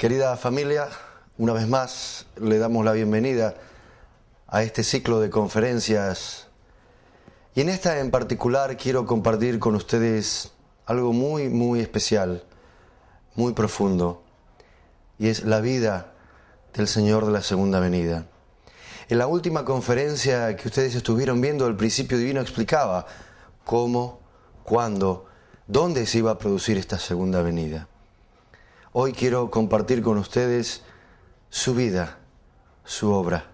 Querida familia, una vez más le damos la bienvenida a este ciclo de conferencias y en esta en particular quiero compartir con ustedes algo muy especial, muy profundo, y es la vida del Señor de la segunda venida. En la última conferencia que ustedes estuvieron viendo, el principio divino explicaba cómo, cuándo, dónde se iba a producir esta segunda venida. Hoy quiero compartir con ustedes su vida, su obra,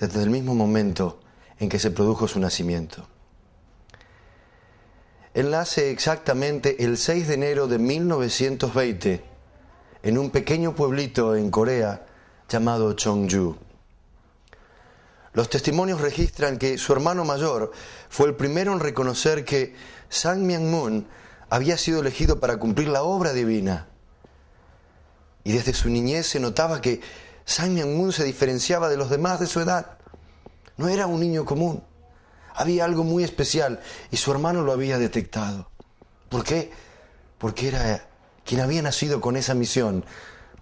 desde el mismo momento en que se produjo su nacimiento. Él nace exactamente el 6 de enero de 1920 en un pequeño pueblito en Corea llamado Cheongju. Los testimonios registran que su hermano mayor fue el primero en reconocer que Sang Myung-moon había sido elegido para cumplir la obra divina. Y desde su niñez se notaba que Sang Myung-moon se diferenciaba de los demás de su edad. No era un niño común. Había algo muy especial y su hermano lo había detectado. ¿Por qué? Porque era quien había nacido con esa misión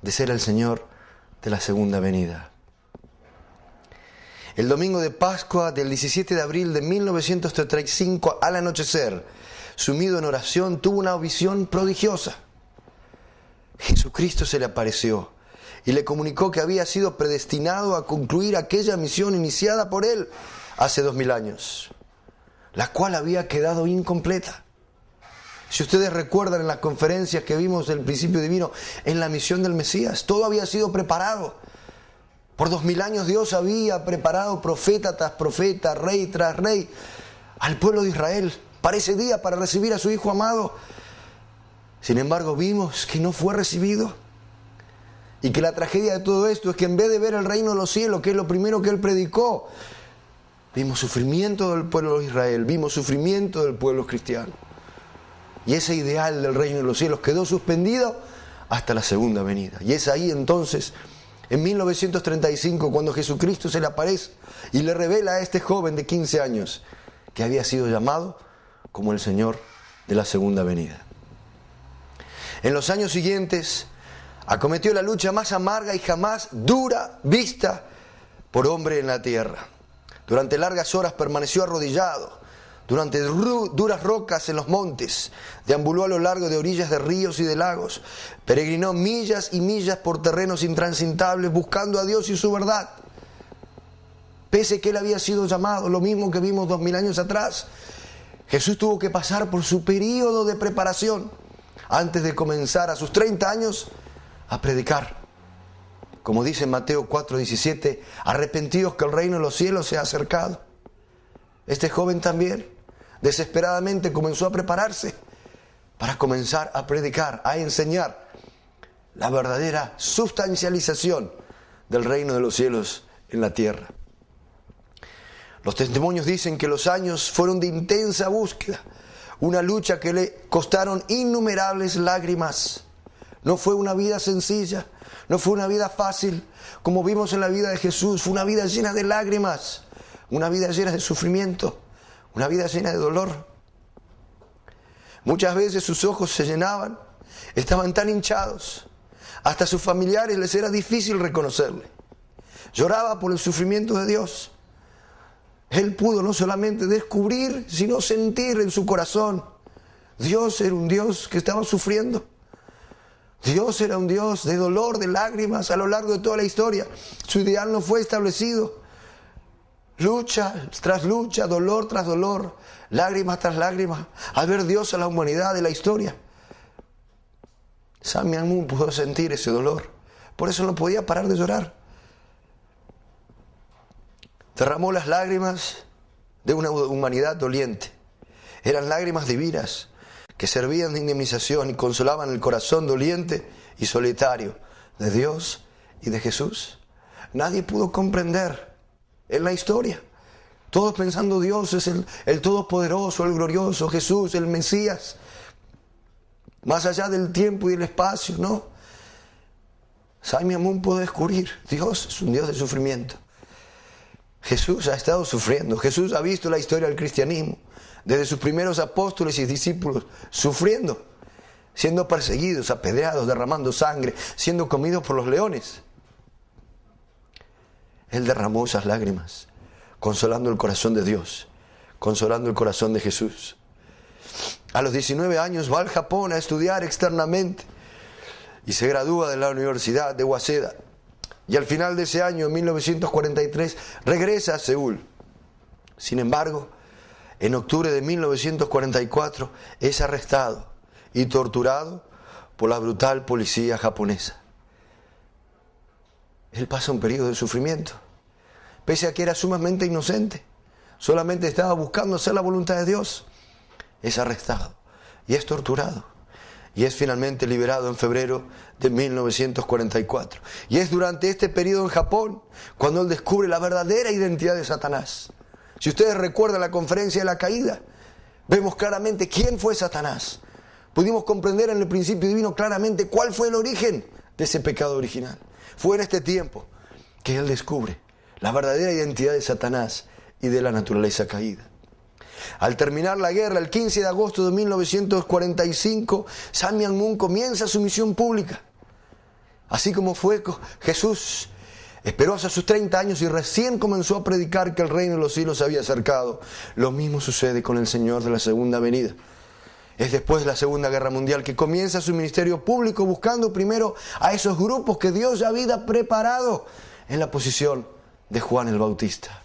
de ser el Señor de la segunda venida. El domingo de Pascua del 17 de abril de 1935, al anochecer, sumido en oración, tuvo una visión prodigiosa. Jesucristo se le apareció y le comunicó que había sido predestinado a concluir aquella misión iniciada por él hace 2000 años, la cual había quedado incompleta. Si ustedes recuerdan en las conferencias que vimos del principio divino, en la misión del Mesías, todo había sido preparado. Por 2000 años Dios había preparado profeta tras profeta, rey tras rey, al pueblo de Israel para ese día, para recibir a su Hijo amado. Sin embargo, vimos que no fue recibido. Y que la tragedia de todo esto es que en vez de ver el reino de los cielos, que es lo primero que él predicó, vimos sufrimiento del pueblo de Israel, vimos sufrimiento del pueblo cristiano. Y ese ideal del reino de los cielos quedó suspendido hasta la segunda venida. Y es ahí entonces, en 1935, cuando Jesucristo se le aparece y le revela a este joven de 15 años que había sido llamado como el Señor de la segunda venida. En los años siguientes, acometió la lucha más amarga y jamás dura vista por hombre en la tierra. Durante largas horas permaneció arrodillado, durante duras rocas en los montes, deambuló a lo largo de orillas de ríos y de lagos, peregrinó millas y millas por terrenos intransitables buscando a Dios y su verdad. Pese que él había sido llamado, lo mismo que vimos 2000 años atrás, Jesús tuvo que pasar por su período de preparación antes de comenzar a sus 30 años a predicar. Como dice en Mateo 4:17, arrepentidos que el reino de los cielos se ha acercado. Este joven también desesperadamente comenzó a prepararse para comenzar a predicar, a enseñar la verdadera sustancialización del reino de los cielos en la tierra. Los testimonios dicen que los años fueron de intensa búsqueda, una lucha que le costaron innumerables lágrimas. No fue una vida sencilla, no fue una vida fácil, como vimos en la vida de Jesús. Fue una vida llena de lágrimas, una vida llena de sufrimiento, una vida llena de dolor. Muchas veces sus ojos se llenaban, estaban tan hinchados, hasta a sus familiares les era difícil reconocerle. Lloraba por el sufrimiento de Dios. Él pudo no solamente descubrir, sino sentir en su corazón. Dios era un Dios que estaba sufriendo. Dios era un Dios de dolor, de lágrimas a lo largo de toda la historia. Su ideal no fue establecido. Lucha tras lucha, dolor tras dolor, lágrimas tras lágrimas, al ver Dios a la humanidad de la historia. Sang Myung-moon pudo sentir ese dolor. Por eso no podía parar de llorar. Derramó las lágrimas de una humanidad doliente. Eran lágrimas divinas que servían de indemnización y consolaban el corazón doliente y solitario de Dios y de Jesús. Nadie pudo comprender en la historia. Todos pensando Dios es el Todopoderoso, el Glorioso, Jesús, el Mesías. Más allá del tiempo y del espacio, ¿no? Sang Myung-moon pudo descubrir, Dios es un Dios de sufrimiento. Jesús ha estado sufriendo. Jesús ha visto la historia del cristianismo, desde sus primeros apóstoles y discípulos, sufriendo. siendo perseguidos, apedreados, derramando sangre, siendo comidos por los leones. Él derramó esas lágrimas, consolando el corazón de Dios, consolando el corazón de Jesús. A los 19 años va al Japón a estudiar externamente y se gradúa de la Universidad de Waseda. Y al final de ese año, en 1943, regresa a Seúl. Sin embargo, en octubre de 1944 es arrestado y torturado por la brutal policía japonesa. Él pasa un periodo de sufrimiento, pese a que era sumamente inocente, solamente estaba buscando hacer la voluntad de Dios. Es arrestado y es torturado y es finalmente liberado en febrero de 1944. Y es durante este periodo en Japón cuando él descubre la verdadera identidad de Satanás. Si ustedes recuerdan la conferencia de la caída, vemos claramente quién fue Satanás. Pudimos comprender en el principio divino claramente cuál fue el origen de ese pecado original. Fue en este tiempo que él descubre la verdadera identidad de Satanás y de la naturaleza caída. Al terminar la guerra, el 15 de agosto de 1945, Sun Myung Moon comienza su misión pública. Así como fue Jesús, esperó hasta sus 30 años y recién comenzó a predicar que el reino de los cielos se había acercado. Lo mismo sucede con el Señor de la segunda venida. Es después de la Segunda Guerra Mundial que comienza su ministerio público buscando primero a esos grupos que Dios ya había preparado en la posición de Juan el Bautista.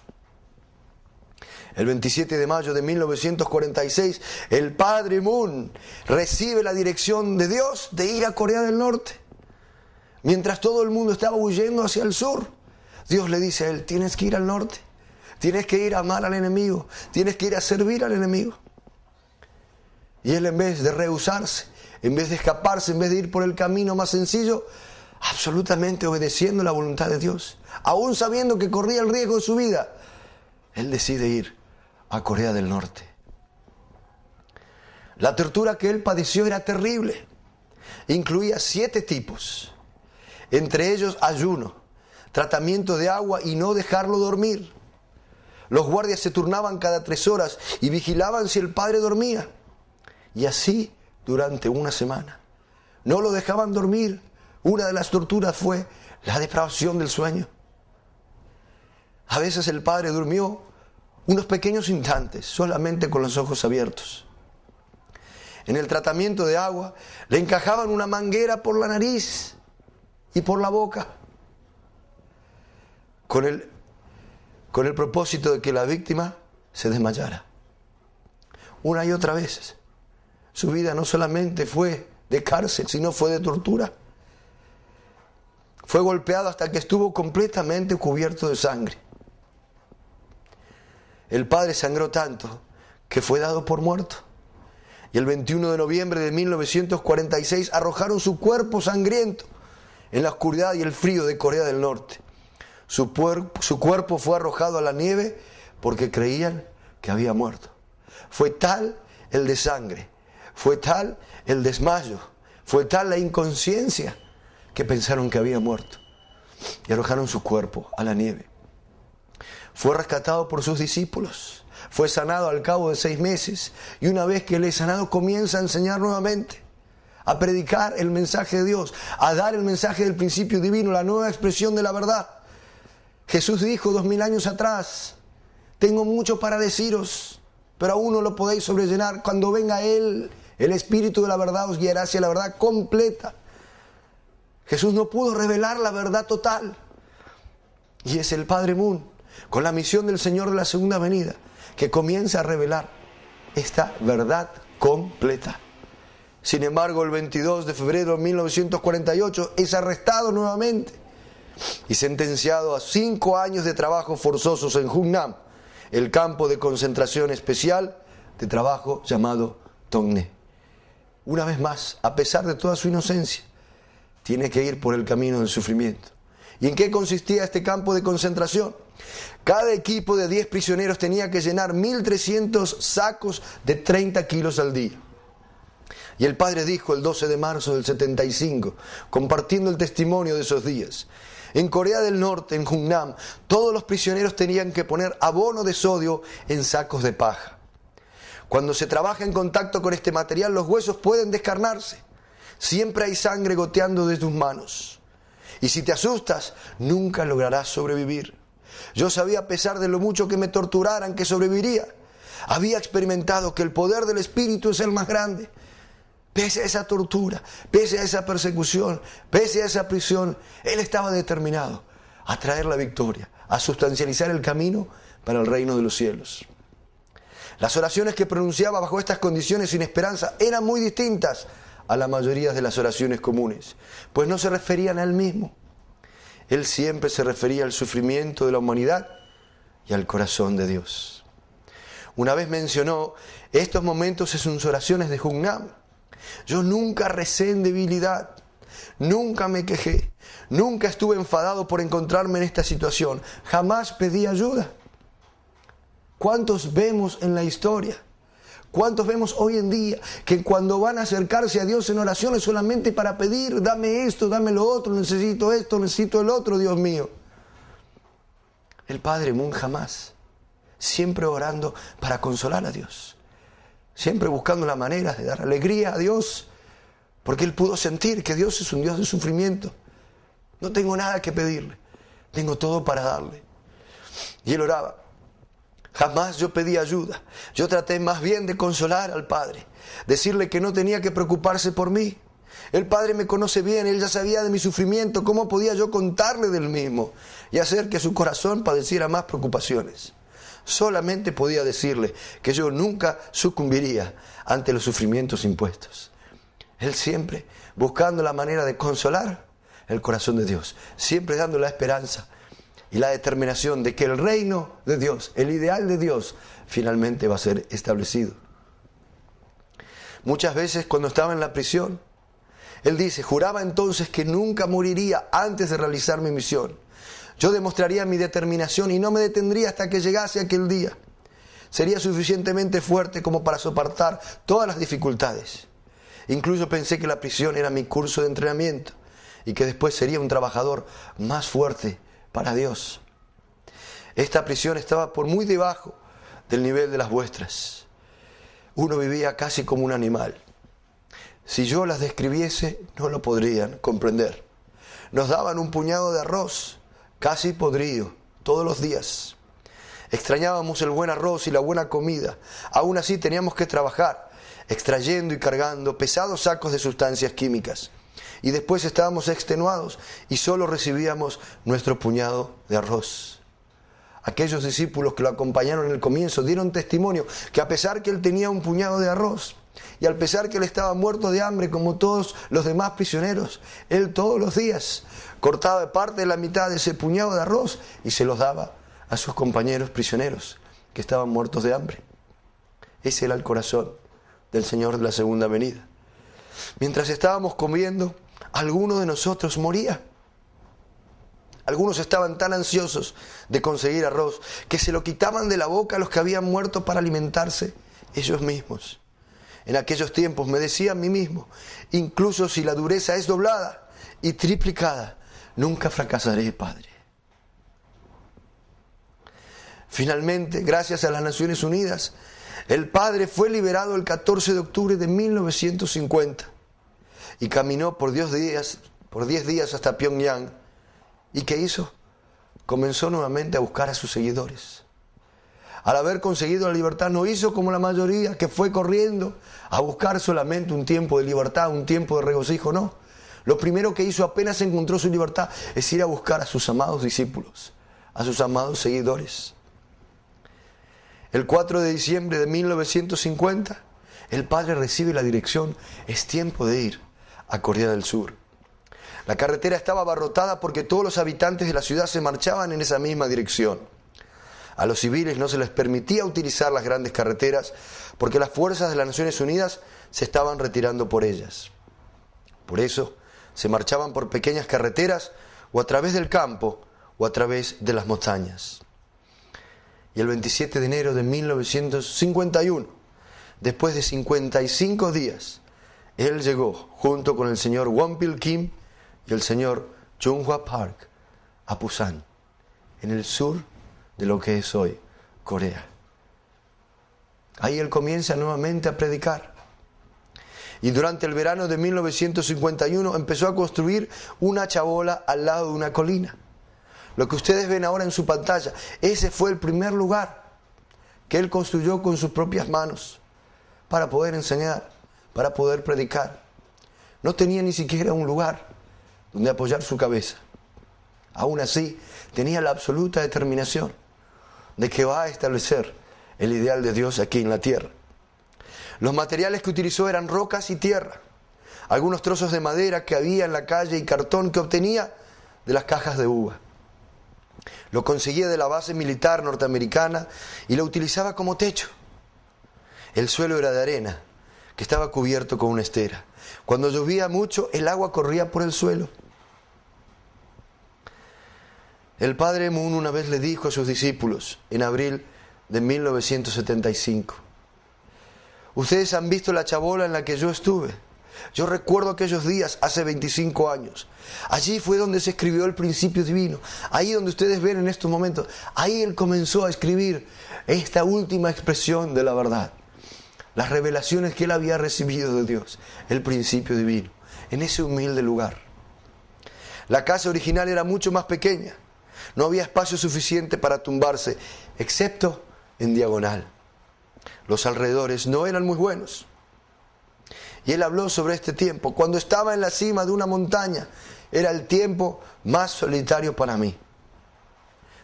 El 27 de mayo de 1946, el padre Moon recibe la dirección de Dios de ir a Corea del Norte. Mientras todo el mundo estaba huyendo hacia el sur, Dios le dice a él: tienes que ir al norte, tienes que ir a amar al enemigo, tienes que ir a servir al enemigo. Y él, en vez de rehusarse, en vez de escaparse, en vez de ir por el camino más sencillo, absolutamente obedeciendo la voluntad de Dios, aún sabiendo que corría el riesgo de su vida, él decide ir a Corea del Norte. La tortura que él padeció era terrible. Incluía 7 tipos. Entre ellos ayuno, tratamiento de agua y no dejarlo dormir. Los guardias se turnaban cada 3 horas y vigilaban si el padre dormía. Y así durante una semana. No lo dejaban dormir. Una de las torturas fue la depravación del sueño. A veces el padre durmió unos pequeños instantes, solamente con los ojos abiertos. En el tratamiento de agua le encajaban una manguera por la nariz y por la boca, con el propósito de que la víctima se desmayara. Una y otra vez. Su vida no solamente fue de cárcel, sino fue de tortura. Fue golpeado hasta que estuvo completamente cubierto de sangre. El padre sangró tanto que fue dado por muerto. Y el 21 de noviembre de 1946 arrojaron su cuerpo sangriento en la oscuridad y el frío de Corea del Norte. Su cuerpo fue arrojado a la nieve porque creían que había muerto. Fue tal el desangre, fue tal el desmayo, fue tal la inconsciencia que pensaron que había muerto. Y arrojaron su cuerpo a la nieve. Fue rescatado por sus discípulos, fue sanado al cabo de 6 meses y una vez que él es sanado comienza a enseñar nuevamente, a predicar el mensaje de Dios, a dar el mensaje del principio divino, la nueva expresión de la verdad. Jesús dijo 2000 años atrás: tengo mucho para deciros, pero aún no lo podéis sobrellenar. Cuando venga Él, el Espíritu de la verdad os guiará hacia la verdad completa. Jesús no pudo revelar la verdad total. Y es el Padre Moon, con la misión del Señor de la segunda venida, que comienza a revelar esta verdad completa. Sin embargo, el 22 de febrero de 1948 es arrestado nuevamente y sentenciado a 5 años de trabajos forzosos en Hungnam, el campo de concentración especial de trabajo llamado Tongné. Una vez más, a pesar de toda su inocencia, tiene que ir por el camino del sufrimiento. ¿Y en qué consistía este campo de concentración? Cada equipo de 10 prisioneros tenía que llenar 1.300 sacos de 30 kilos al día. Y el padre dijo el 12 de marzo del 75, compartiendo el testimonio de esos días: en Corea del Norte, en Hungnam, todos los prisioneros tenían que poner abono de sodio en sacos de paja. Cuando se trabaja en contacto con este material, los huesos pueden descarnarse. Siempre hay sangre goteando de tus manos. Y si te asustas, nunca lograrás sobrevivir. Yo sabía, a pesar de lo mucho que me torturaran, que sobreviviría. Había experimentado que el poder del Espíritu es el más grande. Pese a esa tortura, pese a esa persecución, pese a esa prisión, Él estaba determinado a traer la victoria, a sustancializar el camino para el reino de los cielos. Las oraciones que pronunciaba bajo estas condiciones sin esperanza eran muy distintas a la mayoría de las oraciones comunes, pues no se referían a Él mismo. Él siempre se refería al sufrimiento de la humanidad y al corazón de Dios. Una vez mencionó estos momentos en sus oraciones de Jugnam. Yo nunca recé en debilidad, nunca me quejé, nunca estuve enfadado por encontrarme en esta situación, jamás pedí ayuda. ¿Cuántos vemos en la historia? ¿Cuántos vemos hoy en día que cuando van a acercarse a Dios en oraciones solamente para pedir, dame esto, dame lo otro, necesito esto, necesito el otro, Dios mío? El Padre Moon jamás, siempre orando para consolar a Dios, siempre buscando la manera de dar alegría a Dios, porque Él pudo sentir que Dios es un Dios de sufrimiento. No tengo nada que pedirle, tengo todo para darle. Y Él oraba. Jamás yo pedí ayuda. Yo traté más bien de consolar al Padre, decirle que no tenía que preocuparse por mí. El Padre me conoce bien, Él ya sabía de mi sufrimiento. ¿Cómo podía yo contarle del mismo y hacer que su corazón padeciera más preocupaciones? Solamente podía decirle que yo nunca sucumbiría ante los sufrimientos impuestos. Él siempre buscando la manera de consolar el corazón de Dios, siempre dando la esperanza y la determinación de que el reino de Dios, el ideal de Dios, finalmente va a ser establecido. Muchas veces cuando estaba en la prisión, Él dice, juraba entonces que nunca moriría antes de realizar mi misión. Yo demostraría mi determinación y no me detendría hasta que llegase aquel día. Sería suficientemente fuerte como para soportar todas las dificultades. Incluso pensé que la prisión era mi curso de entrenamiento y que después sería un trabajador más fuerte para Dios. Esta prisión estaba por muy debajo del nivel de las vuestras. Uno vivía casi como un animal. Si yo las describiese, no lo podrían comprender. Nos daban un puñado de arroz, casi podrido, todos los días. Extrañábamos el buen arroz y la buena comida. Aún así teníamos que trabajar, extrayendo y cargando pesados sacos de sustancias químicas. Y después estábamos extenuados y solo recibíamos nuestro puñado de arroz. Aquellos discípulos que lo acompañaron en el comienzo dieron testimonio que a pesar que él tenía un puñado de arroz y al pesar que él estaba muerto de hambre como todos los demás prisioneros, él todos los días cortaba parte de la mitad de ese puñado de arroz y se los daba a sus compañeros prisioneros que estaban muertos de hambre. Ese era el corazón del Señor de la segunda venida. Mientras estábamos comiendo, alguno de nosotros moría. Algunos estaban tan ansiosos de conseguir arroz que se lo quitaban de la boca a los que habían muerto para alimentarse ellos mismos. En aquellos tiempos me decía a mí mismo, incluso si la dureza es doblada y triplicada, nunca fracasaré, Padre. Finalmente, gracias a las Naciones Unidas, el Padre fue liberado el 14 de octubre de 1950 y caminó por 10 días hasta Pyongyang. ¿Y qué hizo? Comenzó nuevamente a buscar a sus seguidores. Al haber conseguido la libertad, no hizo como la mayoría, que fue corriendo a buscar solamente un tiempo de libertad, un tiempo de regocijo, no. Lo primero que hizo apenas encontró su libertad es ir a buscar a sus amados discípulos, a sus amados seguidores. El 4 de diciembre de 1950, el Padre recibe la dirección, es tiempo de ir a Corea del Sur. La carretera estaba abarrotada porque todos los habitantes de la ciudad se marchaban en esa misma dirección. A los civiles no se les permitía utilizar las grandes carreteras porque las fuerzas de las Naciones Unidas se estaban retirando por ellas. Por eso se marchaban por pequeñas carreteras o a través del campo o a través de las montañas. Y el 27 de enero de 1951, después de 55 días, él llegó junto con el señor Wonpil Kim y el señor Jung-hwa Park a Pusan, en el sur de lo que es hoy Corea. Ahí él comienza nuevamente a predicar. Y durante el verano de 1951 empezó a construir una chabola al lado de una colina. Lo que ustedes ven ahora en su pantalla, ese fue el primer lugar que él construyó con sus propias manos para poder enseñar, para poder predicar. No tenía ni siquiera un lugar donde apoyar su cabeza. Aún así, tenía la absoluta determinación de que va a establecer el ideal de Dios aquí en la tierra. Los materiales que utilizó eran rocas y tierra, algunos trozos de madera que había en la calle y cartón que obtenía de las cajas de uva. Lo conseguía de la base militar norteamericana y lo utilizaba como techo. El suelo era de arena, que estaba cubierto con una estera. Cuando llovía mucho, el agua corría por el suelo. El padre Moon una vez le dijo a sus discípulos, en abril de 1975, ustedes han visto la chabola en la que yo estuve. Yo recuerdo aquellos días hace 25 años. Allí fue donde se escribió el principio divino. Ahí donde ustedes ven en estos momentos. Ahí él comenzó a escribir esta última expresión de la verdad. Las revelaciones que él había recibido de Dios. El principio divino. En ese humilde lugar. La casa original era mucho más pequeña. No había espacio suficiente para tumbarse, excepto en diagonal. Los alrededores no eran muy buenos. Y él habló sobre este tiempo. Cuando estaba en la cima de una montaña, era el tiempo más solitario para mí.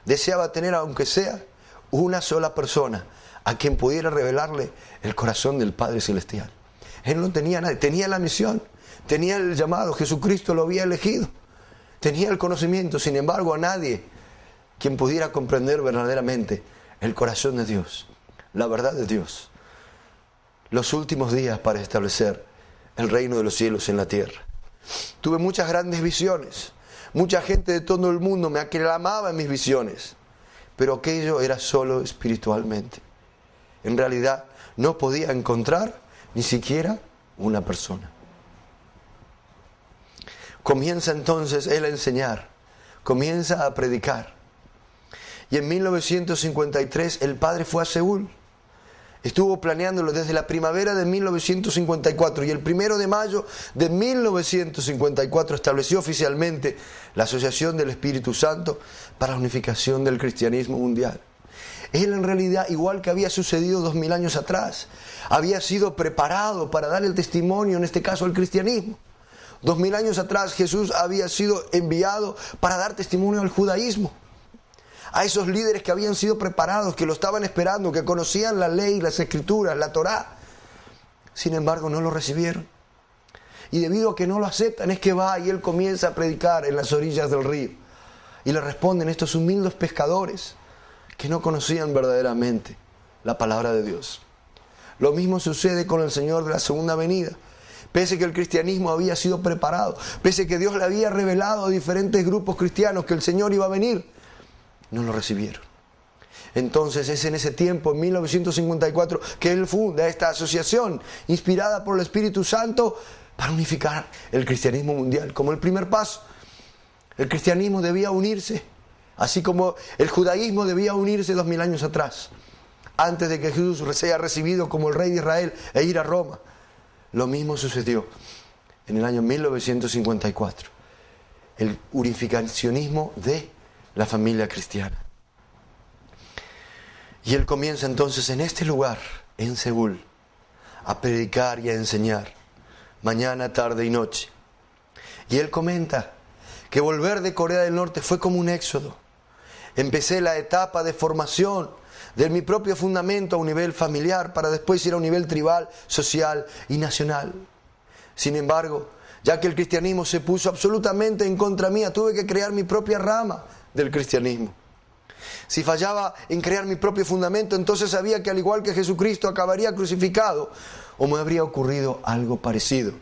Deseaba tener, aunque sea, una sola persona a quien pudiera revelarle el corazón del Padre Celestial. Él no tenía nadie, tenía la misión, tenía el llamado, Jesucristo lo había elegido, tenía el conocimiento, sin embargo a nadie quien pudiera comprender verdaderamente el corazón de Dios, la verdad de Dios. Los últimos días para establecer el reino de los cielos en la tierra. Tuve muchas grandes visiones. Mucha gente de todo el mundo me aclamaba en mis visiones. Pero aquello era solo espiritualmente. En realidad no podía encontrar ni siquiera una persona. Comienza entonces él a enseñar. Comienza a predicar. Y en 1953 el padre fue a Seúl. Estuvo planeándolo desde la primavera de 1954 y el 1 de mayo de 1954 estableció oficialmente la Asociación del Espíritu Santo para la unificación del cristianismo mundial. Él en realidad, igual que había sucedido 2000 años atrás, había sido preparado para dar el testimonio, en este caso al cristianismo. 2000 años atrás Jesús había sido enviado para dar testimonio al judaísmo. A esos líderes que habían sido preparados, que lo estaban esperando, que conocían la ley, las escrituras, la Torá. Sin embargo, no lo recibieron. Y debido a que no lo aceptan, es que va y él comienza a predicar en las orillas del río. Y le responden estos humildes pescadores que no conocían verdaderamente la palabra de Dios. Lo mismo sucede con el Señor de la segunda venida. Pese que el cristianismo había sido preparado, pese que Dios le había revelado a diferentes grupos cristianos que el Señor iba a venir, no lo recibieron. Entonces es en ese tiempo, en 1954, que él funda esta asociación inspirada por el Espíritu Santo para unificar el cristianismo mundial. Como el primer paso, el cristianismo debía unirse, así como el judaísmo debía unirse 2000 años atrás, antes de que Jesús sea recibido como el rey de Israel e ir a Roma. Lo mismo sucedió en el año 1954, el unificacionismo de la familia cristiana. Y él comienza entonces en este lugar, en Seúl, a predicar y a enseñar, mañana, tarde y noche. Y él comenta que volver de Corea del Norte fue como un éxodo. Empecé la etapa de formación de mi propio fundamento a un nivel familiar para después ir a un nivel tribal, social y nacional. Sin embargo, ya que el cristianismo se puso absolutamente en contra mía, tuve que crear mi propia rama del cristianismo. Si fallaba en crear mi propio fundamento, entonces sabía que al igual que Jesucristo acabaría crucificado, o me habría ocurrido algo parecido.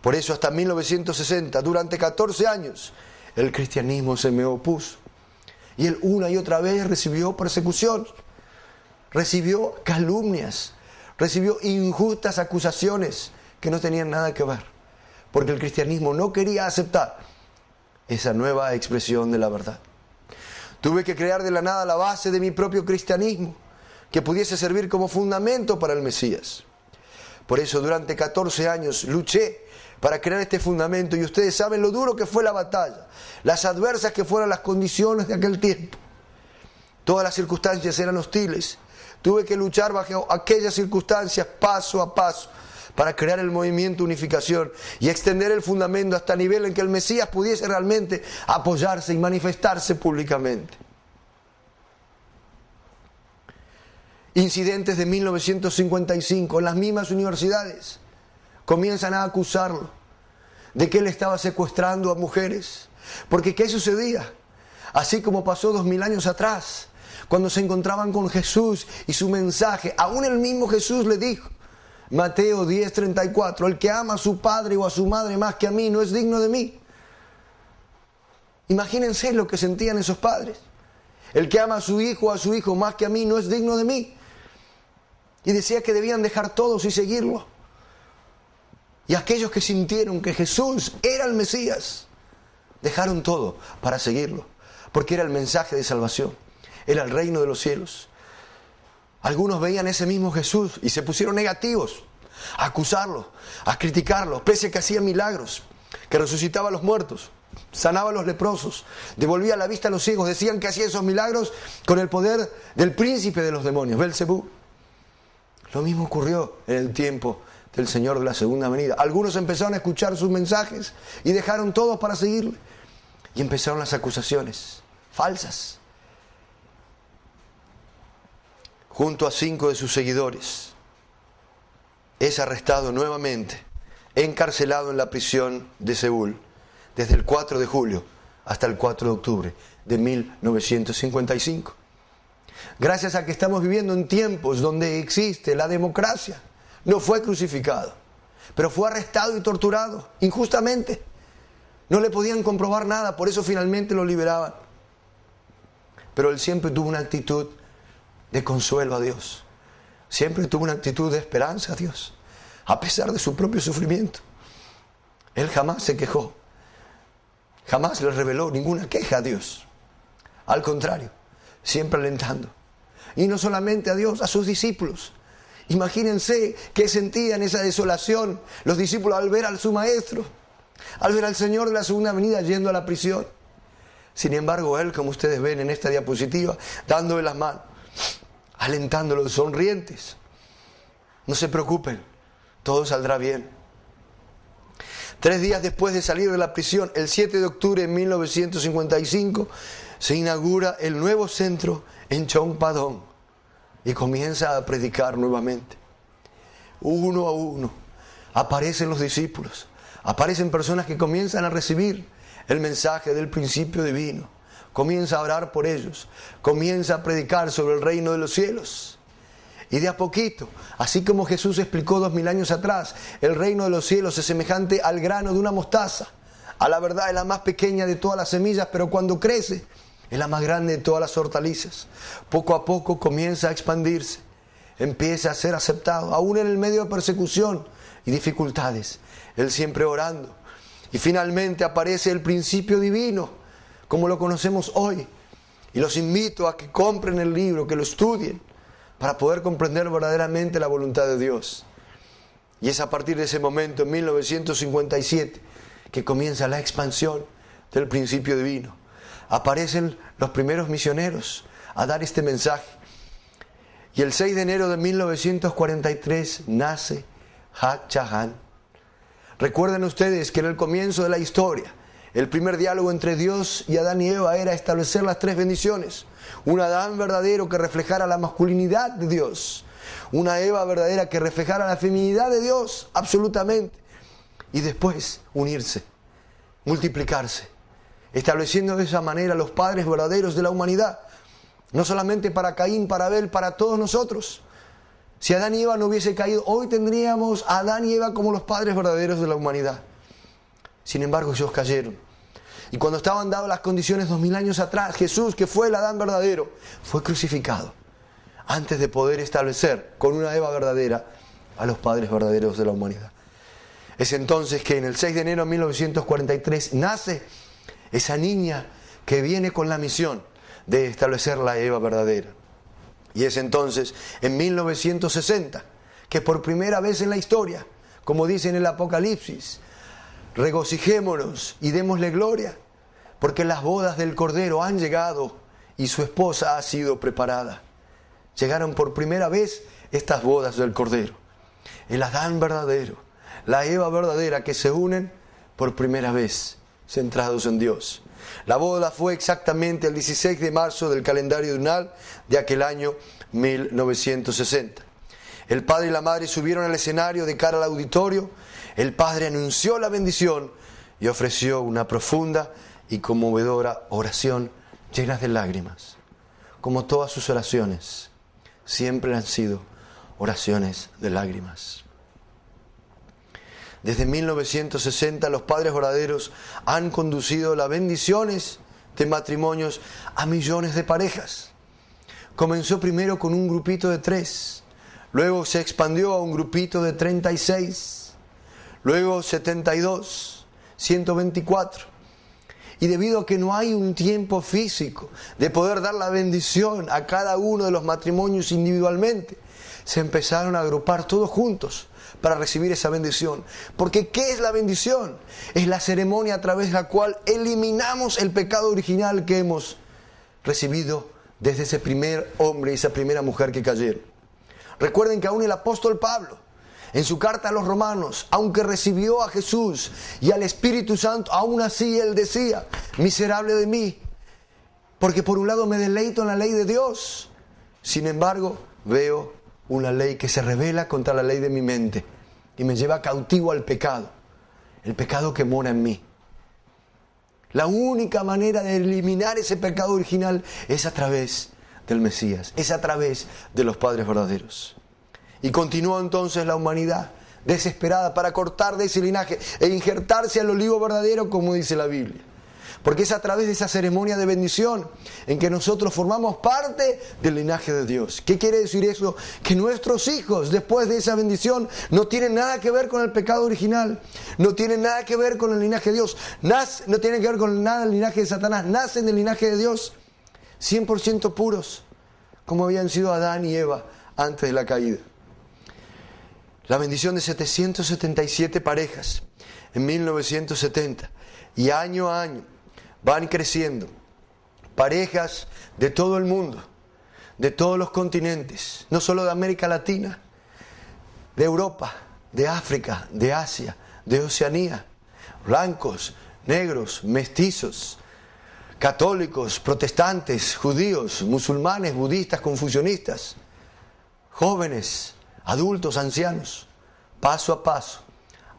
Por eso hasta 1960, durante 14 años, el cristianismo se me opuso. Y él una y otra vez recibió persecución, recibió calumnias, recibió injustas acusaciones que no tenían nada que ver, porque el cristianismo no quería aceptar esa nueva expresión de la verdad. Tuve que crear de la nada la base de mi propio cristianismo, que pudiese servir como fundamento para el Mesías. Por eso durante 14 años luché para crear este fundamento, y ustedes saben lo duro que fue la batalla, las adversas que fueron las condiciones de aquel tiempo. Todas las circunstancias eran hostiles. Tuve que luchar bajo aquellas circunstancias paso a paso para crear el movimiento Unificación y extender el fundamento hasta el nivel en que el Mesías pudiese realmente apoyarse y manifestarse públicamente. Incidentes de 1955 en las mismas universidades comienzan a acusarlo de que él estaba secuestrando a mujeres. Porque ¿qué sucedía? Así como pasó 2000 años atrás, cuando se encontraban con Jesús y su mensaje, aún el mismo Jesús le dijo, Mateo 10:34, el que ama a su padre o a su madre más que a mí no es digno de mí. Imagínense lo que sentían esos padres. El que ama a su hijo o a su hijo más que a mí no es digno de mí. Y decía que debían dejar todos y seguirlo. Y aquellos que sintieron que Jesús era el Mesías, dejaron todo para seguirlo, porque era el mensaje de salvación, era el reino de los cielos. Algunos veían ese mismo Jesús y se pusieron negativos, a acusarlo, a criticarlo, pese a que hacía milagros, que resucitaba a los muertos, sanaba a los leprosos, devolvía la vista a los ciegos. Decían que hacía esos milagros con el poder del príncipe de los demonios, Belcebú. Lo mismo ocurrió en el tiempo del Señor de la segunda venida. Algunos empezaron a escuchar sus mensajes y dejaron todos para seguirle. Y empezaron las acusaciones falsas. Junto a 5 de sus seguidores, es arrestado nuevamente, encarcelado en la prisión de Seúl, desde el 4 de julio hasta el 4 de octubre de 1955. Gracias a que estamos viviendo en tiempos donde existe la democracia, no fue crucificado, pero fue arrestado y torturado injustamente. No le podían comprobar nada, por eso finalmente lo liberaban. Pero él siempre tuvo una actitud de consuelo a Dios. Siempre tuvo una actitud de esperanza a Dios, a pesar de su propio sufrimiento. Él jamás se quejó, jamás le reveló ninguna queja a Dios. Al contrario, siempre alentando. Y no solamente a Dios, a sus discípulos. Imagínense qué sentían esa desolación los discípulos al ver a su maestro, al ver al Señor de la segunda venida yendo a la prisión. Sin embargo, él, como ustedes ven en esta diapositiva, dándole las manos, alentándolos, sonrientes. No se preocupen, todo saldrá bien. 3 días después de salir de la prisión, el 7 de octubre de 1955, se inaugura el nuevo centro en Chongpadong y comienza a predicar nuevamente. Uno a uno aparecen los discípulos, aparecen personas que comienzan a recibir el mensaje del principio divino, comienza a orar por ellos, comienza a predicar sobre el reino de los cielos. Y de a poquito, así como Jesús explicó 2000 años atrás, el reino de los cielos es semejante al grano de una mostaza. A la verdad es la más pequeña de todas las semillas, pero cuando crece es la más grande de todas las hortalizas. Poco a poco comienza a expandirse, empieza a ser aceptado, aún en el medio de persecución y dificultades. Él siempre orando. Y finalmente aparece el principio divino, como lo conocemos hoy. Y los invito a que compren el libro, que lo estudien, para poder comprender verdaderamente la voluntad de Dios. Y es a partir de ese momento, en 1957, que comienza la expansión del principio divino. Aparecen los primeros misioneros a dar este mensaje. Y el 6 de enero de 1943 nace Hak Ja Han. Recuerden ustedes que en el comienzo de la historia, el primer diálogo entre Dios y Adán y Eva era establecer las 3 bendiciones. Un Adán verdadero que reflejara la masculinidad de Dios. Una Eva verdadera que reflejara la feminidad de Dios, absolutamente. Y después unirse, multiplicarse, estableciendo de esa manera los padres verdaderos de la humanidad. No solamente para Caín, para Abel, para todos nosotros. Si Adán y Eva no hubiese caído, hoy tendríamos a Adán y Eva como los padres verdaderos de la humanidad. Sin embargo, ellos cayeron. Y cuando estaban dadas las condiciones 2000 años atrás, Jesús, que fue el Adán verdadero, fue crucificado antes de poder establecer con una Eva verdadera a los padres verdaderos de la humanidad. Es entonces que en el 6 de enero de 1943 nace esa niña que viene con la misión de establecer la Eva verdadera. Y es entonces, en 1960, que por primera vez en la historia, como dice en el Apocalipsis, regocijémonos y démosle gloria, porque las bodas del Cordero han llegado y su esposa ha sido preparada. Llegaron por primera vez estas bodas del Cordero. El Adán verdadero, la Eva verdadera, que se unen por primera vez, centrados en Dios. La boda fue exactamente el 16 de marzo del calendario lunar de aquel año 1960. El padre y la madre subieron al escenario de cara al auditorio. El padre anunció la bendición y ofreció una profunda y conmovedora oración llena de lágrimas. Como todas sus oraciones, siempre han sido oraciones de lágrimas. Desde 1960 los padres verdaderos han conducido las bendiciones de matrimonios a millones de parejas. Comenzó primero con un grupito de 3, luego se expandió a un grupito de 36, luego 72, 124. Y debido a que no hay un tiempo físico de poder dar la bendición a cada uno de los matrimonios individualmente, se empezaron a agrupar todos juntos para recibir esa bendición. Porque ¿qué es la bendición? Es la ceremonia a través de la cual eliminamos el pecado original que hemos recibido desde ese primer hombre y esa primera mujer que cayeron. Recuerden que aún el apóstol Pablo, en su carta a los Romanos, aunque recibió a Jesús y al Espíritu Santo, aún así él decía: miserable de mí, porque por un lado me deleito en la ley de Dios, sin embargo veo una ley que se revela contra la ley de mi mente y me lleva cautivo al pecado, el pecado que mora en mí. La única manera de eliminar ese pecado original es a través del Mesías, es a través de los padres verdaderos. Y continuó entonces la humanidad desesperada para cortar de ese linaje e injertarse al olivo verdadero, como dice la Biblia. Porque es a través de esa ceremonia de bendición en que nosotros formamos parte del linaje de Dios. ¿Qué quiere decir eso? Que nuestros hijos, después de esa bendición, no tienen nada que ver con el pecado original, no tienen nada que ver con el linaje de Dios, no tienen que ver con nada del linaje de Satanás, nacen del linaje de Dios 100% puros, como habían sido Adán y Eva antes de la caída. La bendición de 777 parejas en 1970, y año a año van creciendo parejas de todo el mundo, de todos los continentes, no solo de América Latina, de Europa, de África, de Asia, de Oceanía, blancos, negros, mestizos, católicos, protestantes, judíos, musulmanes, budistas, confucianistas, jóvenes, adultos, ancianos, paso a paso,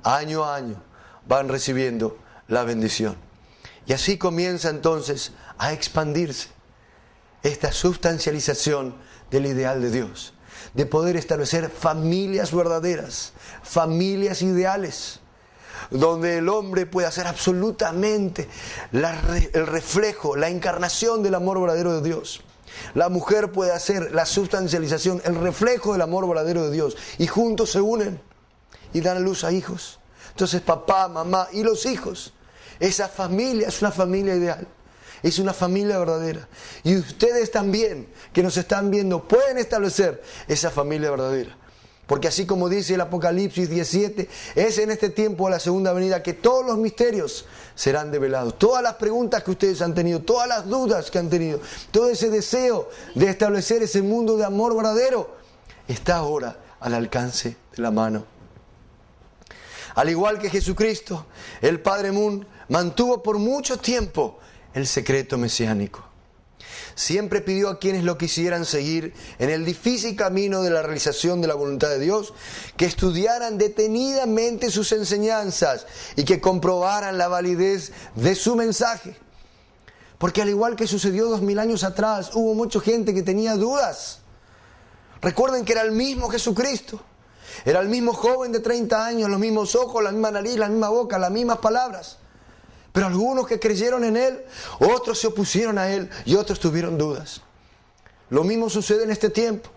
año a año, van recibiendo la bendición. Y así comienza entonces a expandirse esta sustancialización del ideal de Dios, de poder establecer familias verdaderas, familias ideales, donde el hombre pueda ser absolutamente el reflejo, la encarnación del amor verdadero de Dios. La mujer puede hacer la sustancialización, el reflejo del amor verdadero de Dios, y juntos se unen y dan a luz a hijos. Entonces papá, mamá y los hijos, esa familia es una familia ideal, es una familia verdadera. Y ustedes también, que nos están viendo, pueden establecer esa familia verdadera. Porque así como dice el Apocalipsis 17, es en este tiempo de la segunda venida que todos los misterios serán develados. Todas las preguntas que ustedes han tenido, todas las dudas que han tenido, todo ese deseo de establecer ese mundo de amor verdadero, está ahora al alcance de la mano. Al igual que Jesucristo, el Padre Moon mantuvo por mucho tiempo el secreto mesiánico. Siempre pidió a quienes lo quisieran seguir en el difícil camino de la realización de la voluntad de Dios, que estudiaran detenidamente sus enseñanzas y que comprobaran la validez de su mensaje. Porque al igual que sucedió 2000 años atrás, hubo mucha gente que tenía dudas. Recuerden que era el mismo Jesucristo. Era el mismo joven de 30 años, los mismos ojos, la misma nariz, la misma boca, las mismas palabras. Pero algunos que creyeron en Él, otros se opusieron a Él y otros tuvieron dudas. Lo mismo sucede en este tiempo.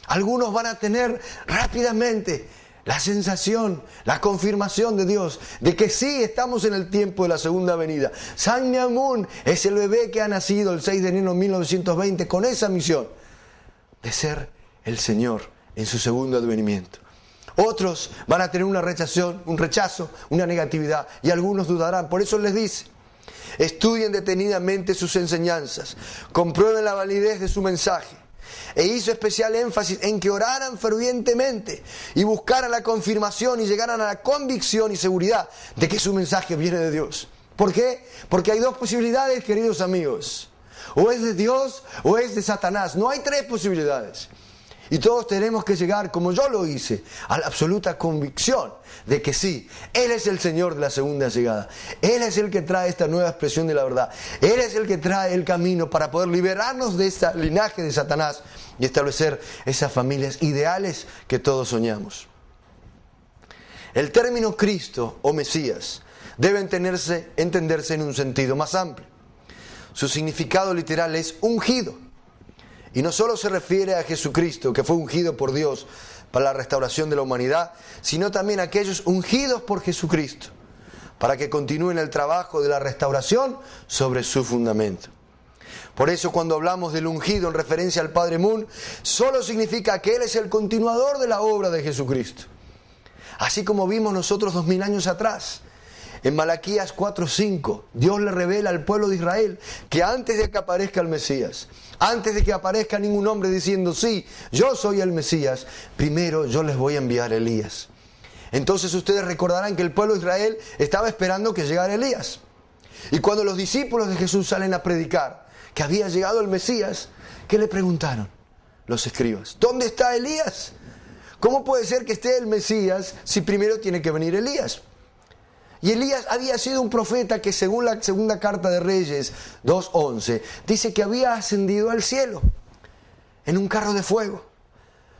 Algunos van a tener rápidamente la sensación, la confirmación de Dios, de que sí estamos en el tiempo de la segunda venida. Sun Myung Moon es el bebé que ha nacido el 6 de enero de 1920 con esa misión de ser el Señor en su segundo advenimiento. Otros van a tener un rechazo, una negatividad, y algunos dudarán. Por eso les dice: estudien detenidamente sus enseñanzas, comprueben la validez de su mensaje. E hizo especial énfasis en que oraran fervientemente y buscaran la confirmación y llegaran a la convicción y seguridad de que su mensaje viene de Dios. ¿Por qué? Porque hay dos posibilidades, queridos amigos. O es de Dios o es de Satanás. No hay tres posibilidades. Y todos tenemos que llegar, como yo lo hice, a la absoluta convicción de que sí, Él es el Señor de la segunda llegada. Él es el que trae esta nueva expresión de la verdad. Él es el que trae el camino para poder liberarnos de este linaje de Satanás y establecer esas familias ideales que todos soñamos. El término Cristo o Mesías debe entenderse en un sentido más amplio. Su significado literal es ungido. Y no solo se refiere a Jesucristo, que fue ungido por Dios para la restauración de la humanidad, sino también a aquellos ungidos por Jesucristo, para que continúen el trabajo de la restauración sobre su fundamento. Por eso cuando hablamos del ungido en referencia al Padre Moon, solo significa que Él es el continuador de la obra de Jesucristo. Así como vimos nosotros 2000 años atrás. En Malaquías 4:5, Dios le revela al pueblo de Israel que antes de que aparezca el Mesías, antes de que aparezca ningún hombre diciendo, sí, yo soy el Mesías, primero yo les voy a enviar a Elías. Entonces ustedes recordarán que el pueblo de Israel estaba esperando que llegara Elías. Y cuando los discípulos de Jesús salen a predicar que había llegado el Mesías, ¿qué le preguntaron los escribas? ¿Dónde está Elías? ¿Cómo puede ser que esté el Mesías si primero tiene que venir Elías? Y Elías había sido un profeta que, según la segunda carta de Reyes 2:11, dice que había ascendido al cielo en un carro de fuego.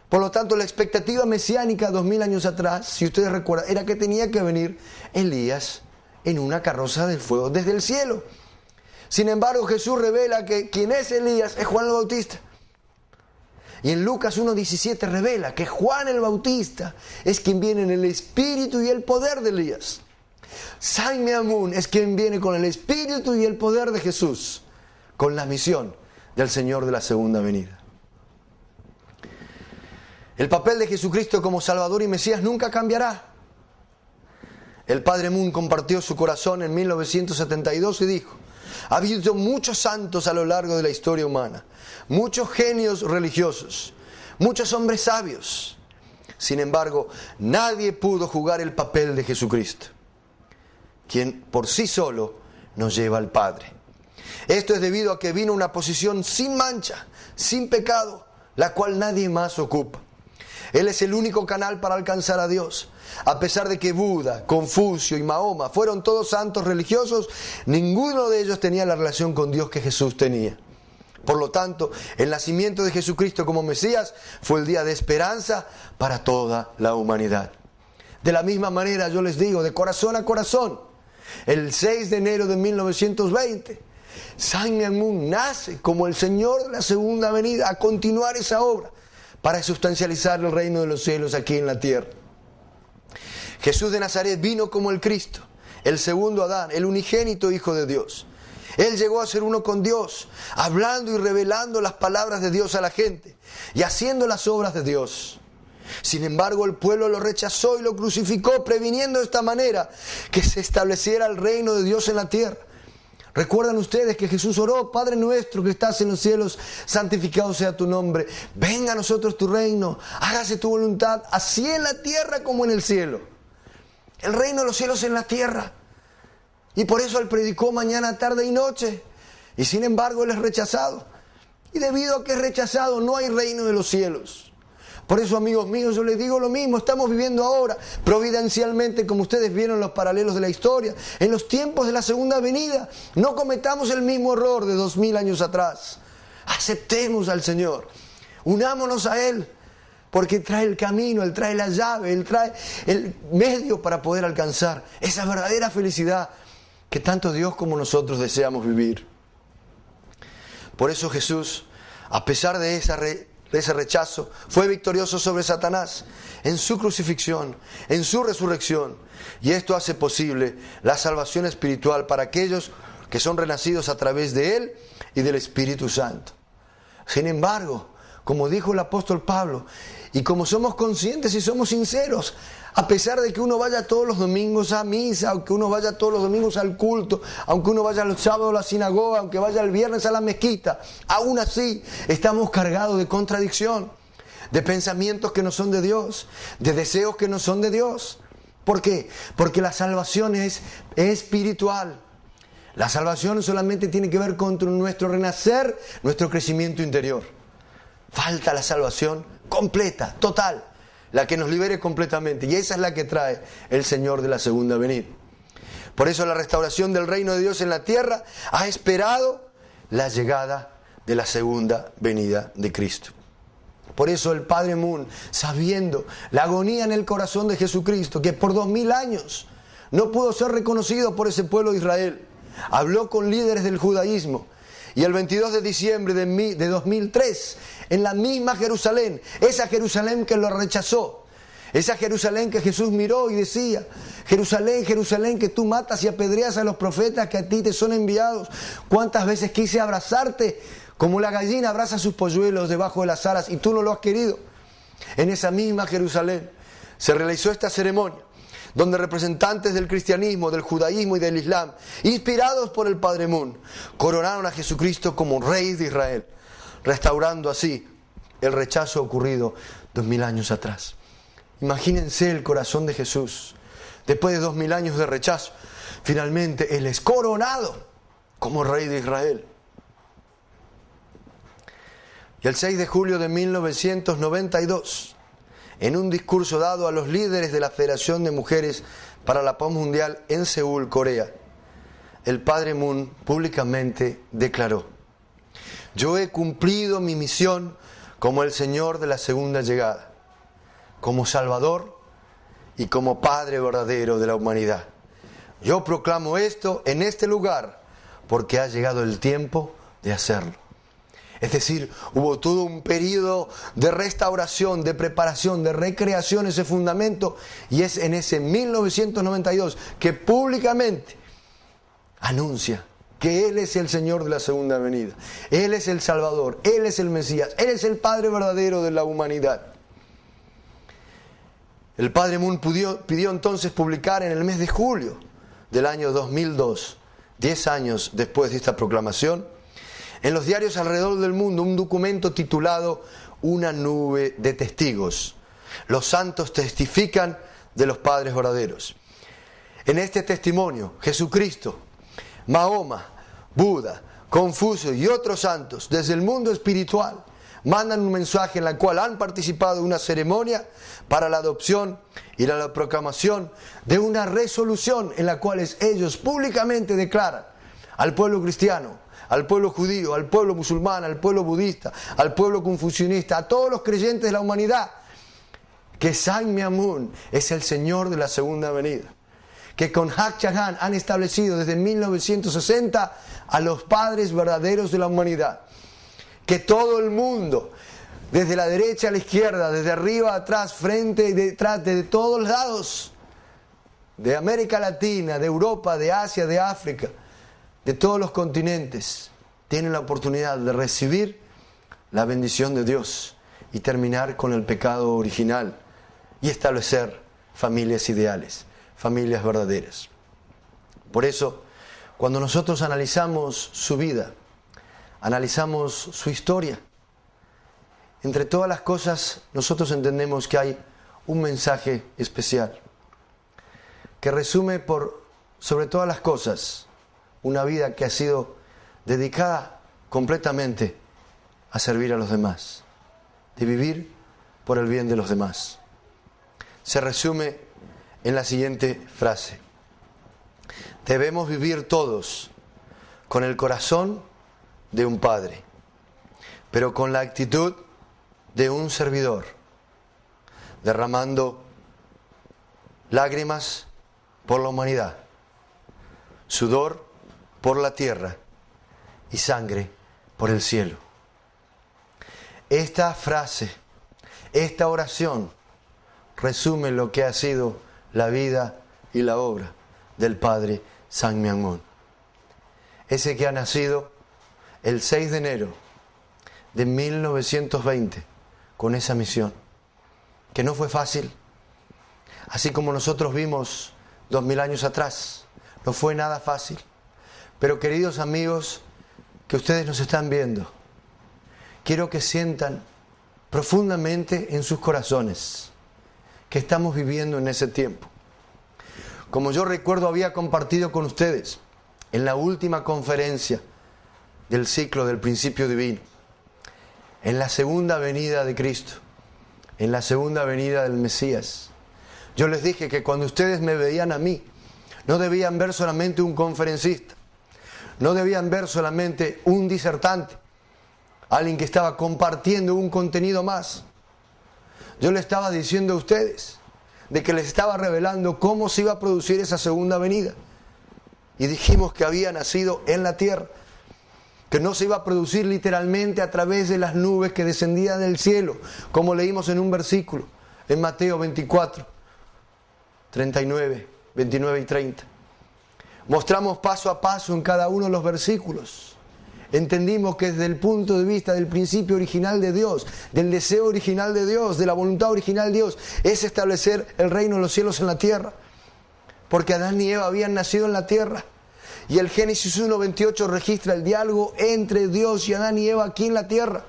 Por lo tanto, la expectativa mesiánica 2000 años atrás, si ustedes recuerdan, era que tenía que venir Elías en una carroza de fuego desde el cielo. Sin embargo, Jesús revela que quien es Elías es Juan el Bautista. Y en Lucas 1:17 revela que Juan el Bautista es quien viene en el espíritu y el poder de Elías. Saime Amun es quien viene con el espíritu y el poder de Jesús, con la misión del Señor de la segunda venida. El papel de Jesucristo como Salvador y Mesías nunca cambiará. El Padre Moon compartió su corazón en 1972 y dijo: ha habido muchos santos a lo largo de la historia humana, muchos genios religiosos, muchos hombres sabios. Sin embargo, nadie pudo jugar el papel de Jesucristo, quien por sí solo nos lleva al Padre. Esto es debido a que vino una posición sin mancha, sin pecado, la cual nadie más ocupa. Él es el único canal para alcanzar a Dios. A pesar de que Buda, Confucio y Mahoma fueron todos santos religiosos, ninguno de ellos tenía la relación con Dios que Jesús tenía. Por lo tanto, el nacimiento de Jesucristo como Mesías fue el día de esperanza para toda la humanidad. De la misma manera, yo les digo, de corazón a corazón, el 6 de enero de 1920, Saime Amun nace como el Señor de la segunda venida a continuar esa obra para sustancializar el reino de los cielos aquí en la tierra. Jesús de Nazaret vino como el Cristo, el segundo Adán, el unigénito Hijo de Dios. Él llegó a ser uno con Dios, hablando y revelando las palabras de Dios a la gente y haciendo las obras de Dios. Sin embargo, el pueblo lo rechazó y lo crucificó, previniendo de esta manera que se estableciera el reino de Dios en la tierra. ¿Recuerdan ustedes que Jesús oró: Padre nuestro que estás en los cielos, santificado sea tu nombre, venga a nosotros tu reino, hágase tu voluntad, así en la tierra como en el cielo? El reino de los cielos en la tierra. Y por eso Él predicó mañana, tarde y noche. Y sin embargo Él es rechazado. Y debido a que es rechazado, no hay reino de los cielos. Por eso, amigos míos, yo les digo lo mismo. Estamos viviendo ahora, providencialmente, como ustedes vieron los paralelos de la historia, en los tiempos de la segunda venida. No cometamos el mismo error de 2000 años atrás. Aceptemos al Señor. Unámonos a Él. Porque Él trae el camino, Él trae la llave, Él trae el medio para poder alcanzar esa verdadera felicidad que tanto Dios como nosotros deseamos vivir. Por eso Jesús, a pesar de ese rechazo, fue victorioso sobre Satanás en su crucifixión, en su resurrección. Y esto hace posible la salvación espiritual para aquellos que son renacidos a través de Él y del Espíritu Santo. Sin embargo, como dijo el apóstol Pablo, y como somos conscientes y somos sinceros, a pesar de que uno vaya todos los domingos a misa, aunque uno vaya todos los domingos al culto, aunque uno vaya los sábados a la sinagoga, aunque vaya el viernes a la mezquita, aún así estamos cargados de contradicción, de pensamientos que no son de Dios, de deseos que no son de Dios. ¿Por qué? Porque la salvación es espiritual. La salvación solamente tiene que ver con nuestro renacer, nuestro crecimiento interior. Falta la salvación completa, total, la que nos libere completamente. Y esa es la que trae el Señor de la segunda venida. Por eso la restauración del reino de Dios en la tierra ha esperado la llegada de la segunda venida de Cristo. Por eso el Padre Moon, sabiendo la agonía en el corazón de Jesucristo, que por 2000 años no pudo ser reconocido por ese pueblo de Israel, habló con líderes del judaísmo. Y el 22 de diciembre de 2003, en la misma Jerusalén, esa Jerusalén que lo rechazó, esa Jerusalén que Jesús miró y decía: Jerusalén, Jerusalén, que tú matas y apedreas a los profetas que a ti te son enviados. ¿Cuántas veces quise abrazarte como la gallina abraza a sus polluelos debajo de las aras y tú no lo has querido? En esa misma Jerusalén se realizó esta ceremonia, donde representantes del cristianismo, del judaísmo y del islam, inspirados por el Padre Moon, coronaron a Jesucristo como Rey de Israel, restaurando así el rechazo ocurrido 2000 años atrás. Imagínense el corazón de Jesús. Después de 2000 años de rechazo, finalmente Él es coronado como Rey de Israel. Y el 6 de julio de 1992, en un discurso dado a los líderes de la Federación de Mujeres para la Paz Mundial en Seúl, Corea, el Padre Moon públicamente declaró: yo he cumplido mi misión como el Señor de la segunda llegada, como Salvador y como Padre verdadero de la humanidad. Yo proclamo esto en este lugar porque ha llegado el tiempo de hacerlo. Es decir, hubo todo un periodo de restauración, de preparación, de recreación, ese fundamento, y es en ese 1992 que públicamente anuncia que Él es el Señor de la segunda venida. Él es el Salvador, Él es el Mesías, Él es el Padre verdadero de la humanidad. El Padre Moon pidió entonces publicar en el mes de julio del año 2002, 10 años después de esta proclamación, en los diarios alrededor del mundo, un documento titulado Una nube de testigos. Los santos testifican de los padres verdaderos. En este testimonio, Jesucristo, Mahoma, Buda, Confucio y otros santos desde el mundo espiritual mandan un mensaje en el cual han participado en una ceremonia para la adopción y la proclamación de una resolución en la cual ellos públicamente declaran al pueblo cristiano, al pueblo judío, al pueblo musulmán, al pueblo budista, al pueblo confucionista, a todos los creyentes de la humanidad, que Sangmyang Moon es el Señor de la segunda venida. Que con Hak Ja Han han establecido desde 1960 a los padres verdaderos de la humanidad. Que todo el mundo, desde la derecha a la izquierda, desde arriba a atrás, frente y detrás, de todos lados, de América Latina, de Europa, de Asia, de África, de todos los continentes, tienen la oportunidad de recibir la bendición de Dios y terminar con el pecado original y establecer familias ideales, familias verdaderas. Por eso, cuando nosotros analizamos su vida, analizamos su historia, entre todas las cosas nosotros entendemos que hay un mensaje especial que resume sobre todas las cosas una vida que ha sido dedicada completamente a servir a los demás, de vivir por el bien de los demás. Se resume en la siguiente frase: debemos vivir todos con el corazón de un padre, pero con la actitud de un servidor, derramando lágrimas por la humanidad, sudor por la tierra y sangre por el cielo. Esta frase, esta oración, resume lo que ha sido la vida y la obra del Padre Sangmyang Moon. Ese que ha nacido el 6 de enero de 1920 con esa misión, que no fue fácil, así como nosotros vimos 2000 años atrás, no fue nada fácil. Pero queridos amigos, que ustedes nos están viendo, quiero que sientan profundamente en sus corazones que estamos viviendo en ese tiempo. Como yo recuerdo había compartido con ustedes en la última conferencia del ciclo del principio divino, en la segunda venida de Cristo, en la segunda venida del Mesías, yo les dije que cuando ustedes me veían a mí, no debían ver solamente un conferencista, no debían ver solamente un disertante, alguien que estaba compartiendo un contenido más. Yo les estaba diciendo a ustedes de que les estaba revelando cómo se iba a producir esa segunda venida. Y dijimos que había nacido en la tierra, que no se iba a producir literalmente a través de las nubes que descendían del cielo, como leímos en un versículo, en Mateo 24, 39, 29 y 30. Mostramos paso a paso en cada uno de los versículos. Entendimos que desde el punto de vista del principio original de Dios, del deseo original de Dios, de la voluntad original de Dios, es establecer el reino de los cielos en la tierra. Porque Adán y Eva habían nacido en la tierra. Y el Génesis 1:28 registra el diálogo entre Dios y Adán y Eva aquí en la tierra.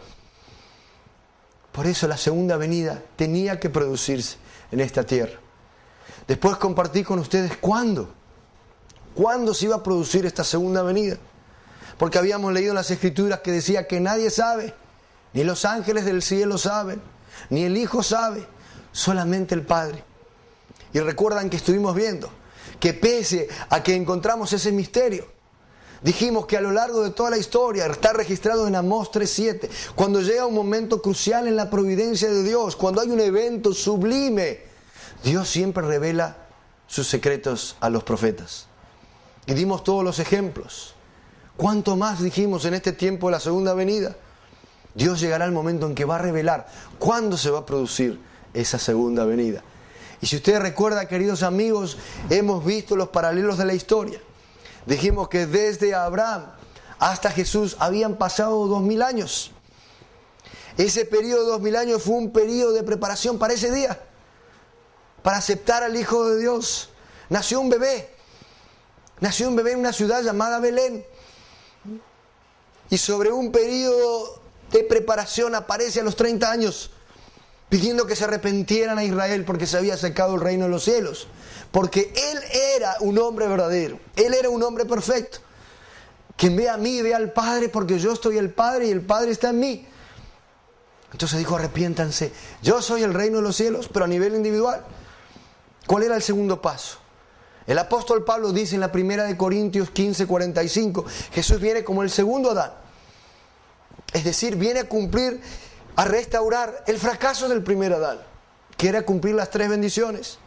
Por eso la segunda venida tenía que producirse en esta tierra. Después compartí con ustedes cuándo se iba a producir esta segunda venida. Porque habíamos leído en las Escrituras que decía que nadie sabe, ni los ángeles del cielo saben, ni el Hijo sabe, solamente el Padre. Y recuerdan que estuvimos viendo que pese a que encontramos ese misterio, dijimos que a lo largo de toda la historia, está registrado en Amós 3:7, cuando llega un momento crucial en la providencia de Dios, cuando hay un evento sublime, Dios siempre revela sus secretos a los profetas. Y dimos todos los ejemplos. ¿Cuánto más dijimos en este tiempo de la segunda venida? Dios llegará al momento en que va a revelar cuándo se va a producir esa segunda venida. Y si ustedes recuerdan, queridos amigos, hemos visto los paralelos de la historia. Dijimos que desde Abraham hasta Jesús habían pasado 2000 años. Ese periodo de 2000 años fue un periodo de preparación para ese día, para aceptar al Hijo de Dios. Nació un bebé en una ciudad llamada Belén. Y sobre un periodo de preparación aparece a los 30 años pidiendo que se arrepintieran a Israel porque se había secado el reino de los cielos. Porque Él era un hombre verdadero, Él era un hombre perfecto. Quien ve a mí, ve al Padre, porque yo estoy el Padre y el Padre está en mí. Entonces dijo, arrepiéntanse. Yo soy el reino de los cielos, pero a nivel individual. ¿Cuál era el segundo paso? El apóstol Pablo dice en la primera de Corintios 15:45, Jesús viene como el segundo Adán. Es decir, viene a cumplir, a restaurar el fracaso del primer Adán, que era cumplir las 3 bendiciones.